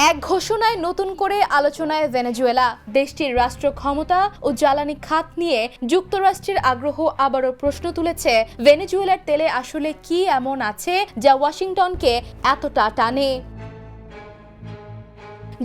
এক ঘোষণায় নতুন করে আলোচনায় ভেনেজুয়েলা। দেশটির রাষ্ট্র ক্ষমতা ও জ্বালানি খাত নিয়ে যুক্তরাষ্ট্রের আগ্রহ আবারও প্রশ্ন তুলেছে, ভেনেজুয়েলার তেলে আসলে কি এমন আছে যা ওয়াশিংটনকে এতটা টানে।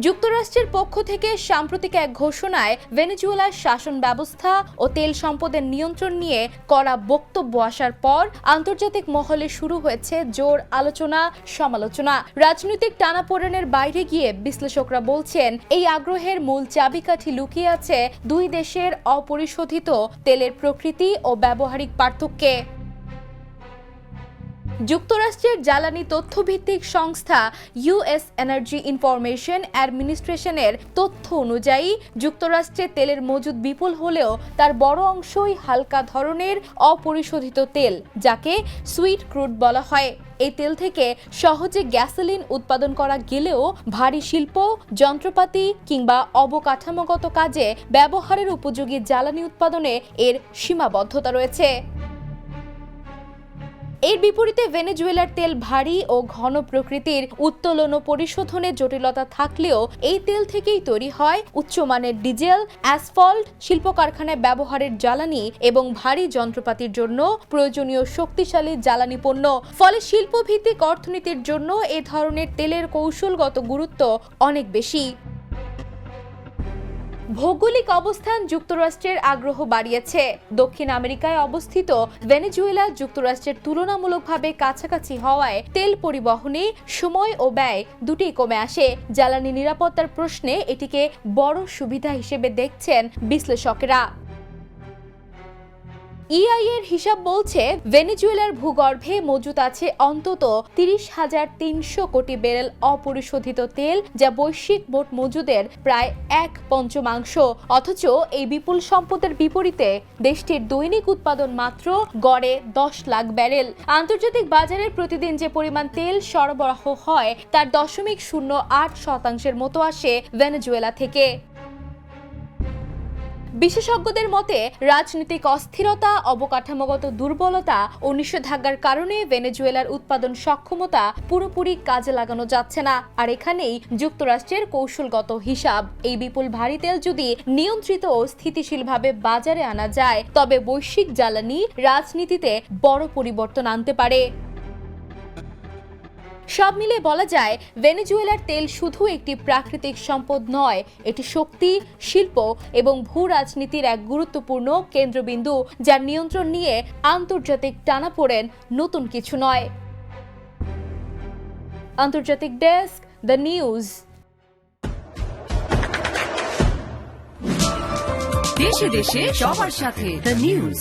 যুক্তরাষ্ট্রের পক্ষ থেকে সাম্প্রতিক এক ঘোষণায় ভেনেজুয়েলার শাসন ব্যবস্থা ও তেল সম্পদের নিয়ন্ত্রণ নিয়ে কড়া বক্তব্য আসার পর আন্তর্জাতিক মহলে শুরু হয়েছে জোর আলোচনা সমালোচনা। রাজনৈতিক টানাপোড়েনের বাইরে গিয়ে বিশ্লেষকরা বলছেন, এই আগ্রহের মূল চাবিকাঠি লুকিয়ে আছে দুই দেশের অপরিশোধিত তেলের প্রকৃতি ও ব্যবহারিক পার্থক্যে। যুক্তরাষ্ট্রের জ্বালানি তথ্যভিত্তিক সংস্থা ইউএস এনার্জি ইনফরমেশন অ্যাডমিনিস্ট্রেশনের তথ্য অনুযায়ী যুক্তরাষ্ট্রে তেলের মজুদ বিপুল হলেও তার বড় অংশই হালকা ধরনের অপরিশোধিত তেল, যাকে সুইট ক্রুড বলা হয়। এই তেল থেকে সহজে গ্যাসোলিন উৎপাদন করা গেলেও ভারী শিল্প, যন্ত্রপাতি কিংবা অবকাঠামোগত কাজে ব্যবহারের উপযোগী জ্বালানি উৎপাদনে এর সীমাবদ্ধতা রয়েছে। এর বিপরীতে ভেনেজুয়েলার তেল ভারী ও ঘন প্রকৃতির, উত্তোলন ও পরিশোধনে জটিলতা থাকলেও এই তেল থেকেই তৈরি হয় উচ্চমানের ডিজেল, অ্যাসফল্ট, শিল্প কারখানায় ব্যবহারের জ্বালানি এবং ভারী যন্ত্রপাতির জন্য প্রয়োজনীয় শক্তিশালী জ্বালানি পণ্য। ফলে শিল্পভিত্তিক অর্থনীতির জন্য এ ধরনের তেলের কৌশলগত গুরুত্ব অনেক বেশি। ভৌগোলিক অবস্থান যুক্তরাষ্ট্রের আগ্রহ বাড়িয়েছে। দক্ষিণ আমেরিকায় অবস্থিত ভেনেজুয়েলা যুক্তরাষ্ট্রের তুলনামূলকভাবে কাছাকাছি হওয়ায় তেল পরিবহনে সময় ও ব্যয় দুটিই কমে আসে। জ্বালানি নিরাপত্তার প্রশ্নে এটিকে বড় সুবিধা হিসেবে দেখছেন বিশ্লেষকেরা। ইআই এর হিসাব বলছে, ভেনেজুয়েলার ভূগর্ভে মজুত আছে অন্তত 30,300 কোটি ব্যারেল অপরিশোধিত তেল, যা বৈশ্বিক মোট মজুদের প্রায় 1/5। অথচ এই বিপুল সম্পদের বিপরীতে দেশটির দৈনিক উৎপাদন মাত্র গড়ে 10 লাখ ব্যারেল। আন্তর্জাতিক বাজারে প্রতিদিন যে পরিমাণ তেল সরবরাহ হয় তার 0.08% মতো আসে ভেনেজুয়েলা থেকে। বিশেষজ্ঞদের মতে, রাজনৈতিক অস্থিরতা, অবকাঠামোগত দুর্বলতা ও নিষেধাজ্ঞার কারণে ভেনেজুয়েলার উৎপাদন সক্ষমতা পুরোপুরি কাজে লাগানো যাচ্ছে না। আর এখানেই যুক্তরাষ্ট্রের কৌশলগত হিসাব। এই বিপুল ভারী তেল যদি নিয়ন্ত্রিত ও স্থিতিশীলভাবে বাজারে আনা যায়, তবে বৈশ্বিক জ্বালানি রাজনীতিতে বড় পরিবর্তন আনতে পারে। সব মিলে বলা যায়, ভেনেজুয়েলার তেল শুধু একটি প্রাকৃতিক সম্পদ নয়, এটি শক্তি, শিল্প এবং ভূ রাজনীতির এক গুরুত্বপূর্ণ কেন্দ্রবিন্দু, যার নিয়ন্ত্রণ নিয়ে আন্তর্জাতিক টানাপোড়েন নতুন কিছু নয়। আন্তর্জাতিক ডেস্ক, দ্য নিউজ। দেশে দেশে সবার সাথে, দ্য নিউজ।